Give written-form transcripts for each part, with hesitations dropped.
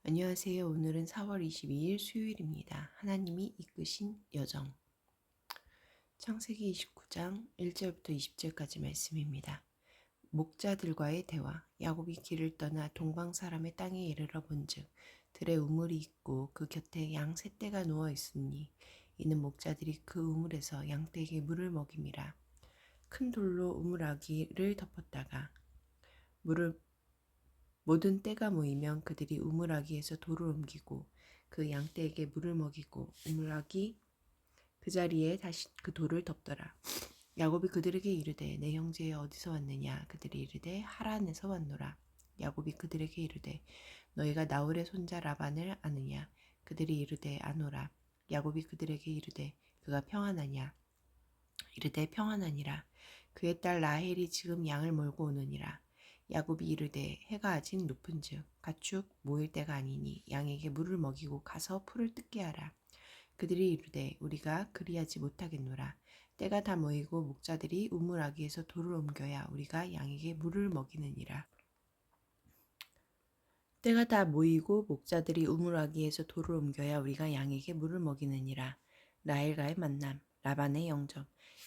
안녕하세요. 오늘은 4월 22일 수요일입니다. 하나님이 이끄신 여정. 창세기 29장 1절부터 20절까지 말씀입니다. 목자들과의 대화. 야곱이 길을 떠나 동방 사람의 땅에 이르러 본즉 들에 우물이 있고 그 곁에 양 세 떼가 누워 있으니 이는 목자들이 그 우물에서 양떼에게 물을 먹임이라. 큰 돌로 우물아기를 덮었다가 물을 모든 때가 모이면 그들이 우물아기에서 돌을 옮기고 그 양떼에게 물을 먹이고 우물아기 그 자리에 다시 그 돌을 덮더라. 야곱이 그들에게 이르되 내 형제 어디서 왔느냐? 그들이 이르되 하란에서 왔노라. 야곱이 그들에게 이르되 너희가 나홀의 손자 라반을 아느냐? 그들이 이르되 아노라. 야곱이 그들에게 이르되 그가 평안하냐? 이르되 평안하니라. 그의 딸 라헬이 지금 양을 몰고 오느니라. 야곱이 이르되 해가 아직 높은즉 가축 모일 때가 아니니 양에게 물을 먹이고 가서 풀을 뜯게 하라. 그들이 이르되 우리가 그리하지 못하겠노라. 때가 다 모이고 목자들이 우물아기에서 돌을 옮겨야 우리가 양에게 물을 먹이느니라. 때가 다 모이고 목자들이 우물아기에서 돌을 옮겨야 우리가 양에게 물을 먹이느니라. 라헬과의 만남. 라반의 영접.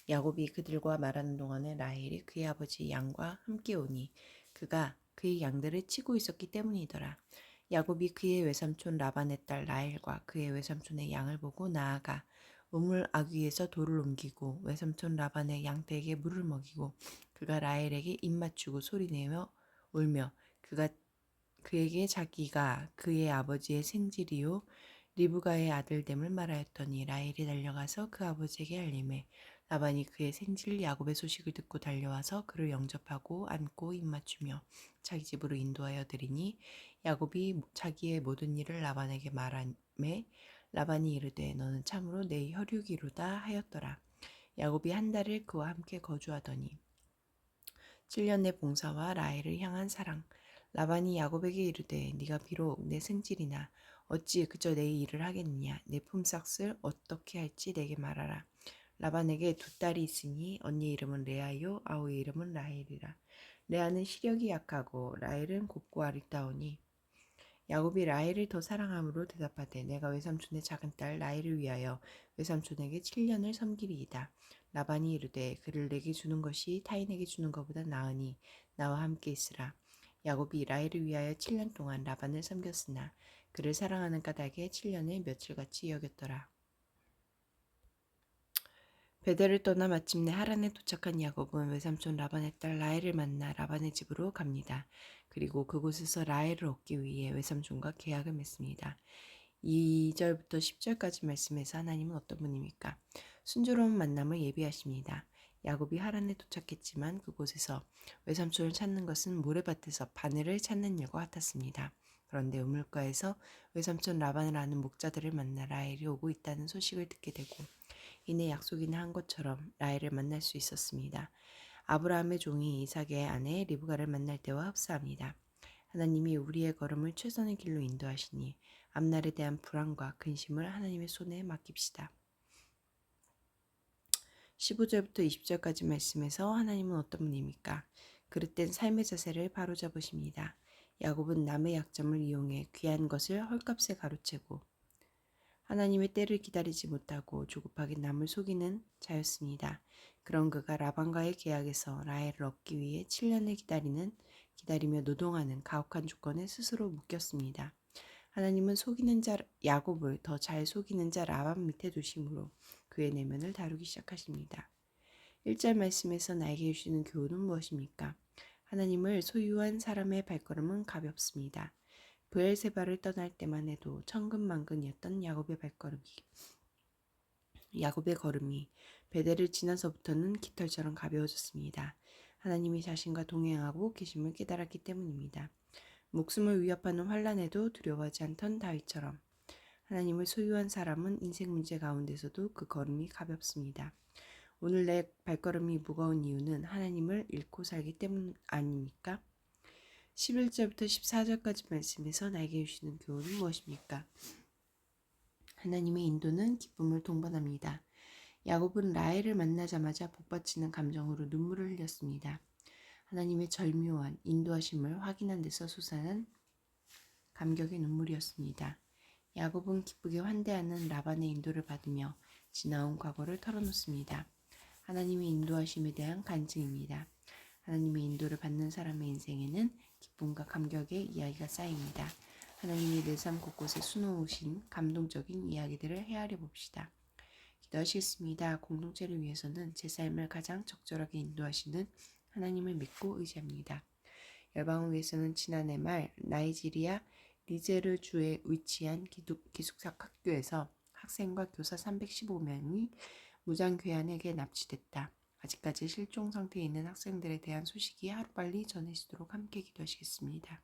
야곱이 그들과 말하는 동안에 라헬이 그의 아버지 양과 함께 오니 그가 그의 양들을 치고 있었기 때문이더라. 야곱이 그의 외삼촌 라반의 딸 라헬과 그의 외삼촌의 양을 보고 나아가 우물 아귀에서 돌을 옮기고 외삼촌 라반의 양떼에게 물을 먹이고 그가 라헬에게 입맞추고 소리내며 울며 그에게 자기가 그의 아버지의 생질이요 리브가의 아들됨을 말하였더니 라헬이 달려가서 그 아버지에게 알림해 라반이 그의 생질 야곱의 소식을 듣고 달려와서 그를 영접하고 안고 입맞추며 자기 집으로 인도하여 드리니 야곱이 자기의 모든 일을 라반에게 말하매 라반이 이르되 너는 참으로 내 혈육이로다 하였더라. 야곱이 한 달을 그와 함께 거주하더니 7년의 봉사와 라헬을 향한 사랑. 라반이 야곱에게 이르되 네가 비록 내 승질이나 어찌 그저 내 일을 하겠느냐. 내 품삯을 어떻게 할지 내게 말하라. 라반에게 두 딸이 있으니 언니 이름은 레아요 아우의 이름은 라헬이라. 레아는 시력이 약하고 라헬은 곱고 아리따우니 야곱이 라헬을 더 사랑함으로 대답하되 내가 외삼촌의 작은 딸 라헬을 위하여 외삼촌에게 7년을 섬기리이다. 라반이 이르되 그를 내게 주는 것이 타인에게 주는 것보다 나으니 나와 함께 있으라. 야곱이 라헬을 위하여 7년 동안 라반을 섬겼으나 그를 사랑하는 까닭에 7년을 며칠같이 여겼더라. 베델을 떠나 마침내 하란에 도착한 야곱은 외삼촌 라반의 딸 라헬을 만나 라반의 집으로 갑니다. 그리고 그곳에서 라헬을 얻기 위해 외삼촌과 계약을 맺습니다. 2절부터 10절까지 말씀에서 하나님은 어떤 분입니까? 순조로운 만남을 예비하십니다. 야곱이 하란에 도착했지만 그곳에서 외삼촌을 찾는 것은 모래밭에서 바늘을 찾는 일과 같았습니다. 그런데 우물가에서 외삼촌 라반을 아는 목자들을 만나 라헬이 오고 있다는 소식을 듣게 되고 이내 약속이나 한 것처럼 라헬을 만날 수 있었습니다. 아브라함의 종이 이삭의 아내 리브가를 만날 때와 흡사합니다. 하나님이 우리의 걸음을 최선의 길로 인도하시니 앞날에 대한 불안과 근심을 하나님의 손에 맡깁시다. 15절부터 20절까지 말씀에서 하나님은 어떤 분입니까? 그릇된 삶의 자세를 바로잡으십니다. 야곱은 남의 약점을 이용해 귀한 것을 헐값에 가로채고 하나님의 때를 기다리지 못하고 조급하게 남을 속이는 자였습니다. 그런 그가 라반과의 계약에서 라헬을 얻기 위해 7년을 기다리며 노동하는 가혹한 조건에 스스로 묶였습니다. 하나님은 속이는 자 야곱을 더 잘 속이는 자 라반 밑에 두심으로 그의 내면을 다루기 시작하십니다. 1절 말씀에서 나에게 주시는 교훈은 무엇입니까? 하나님을 소유한 사람의 발걸음은 가볍습니다. 브엘세바를 떠날 때만 해도 천근만근이었던 야곱의 걸음이 베델을 지나서부터는 깃털처럼 가벼워졌습니다. 하나님이 자신과 동행하고 계심을 깨달았기 때문입니다. 목숨을 위협하는 환란에도 두려워하지 않던 다윗처럼 하나님을 소유한 사람은 인생 문제 가운데서도 그 걸음이 가볍습니다. 오늘 내 발걸음이 무거운 이유는 하나님을 잃고 살기 때문 아닙니까? 11절부터 14절까지 말씀에서 나에게 주시는 교훈은 무엇입니까? 하나님의 인도는 기쁨을 동반합니다. 야곱은 라헬을 만나자마자 복받치는 감정으로 눈물을 흘렸습니다. 하나님의 절묘한 인도하심을 확인한 데서 솟아난 감격의 눈물이었습니다. 야곱은 기쁘게 환대하는 라반의 인도를 받으며 지나온 과거를 털어놓습니다. 하나님의 인도하심에 대한 간증입니다. 하나님의 인도를 받는 사람의 인생에는 기쁨과 감격의 이야기가 쌓입니다. 하나님이 내 삶 곳곳에 수놓으신 감동적인 이야기들을 헤아려 봅시다. 기도하시겠습니다. 공동체를 위해서는 제 삶을 가장 적절하게 인도하시는 하나님을 믿고 의지합니다. 열방을 위해서는 지난해 말 나이지리아 니제르 주에 위치한 기숙사 학교에서 학생과 교사 315명이 무장괴한에게 납치됐다. 아직까지 실종 상태에 있는 학생들에 대한 소식이 하루빨리 전해지도록 함께 기도하시겠습니다.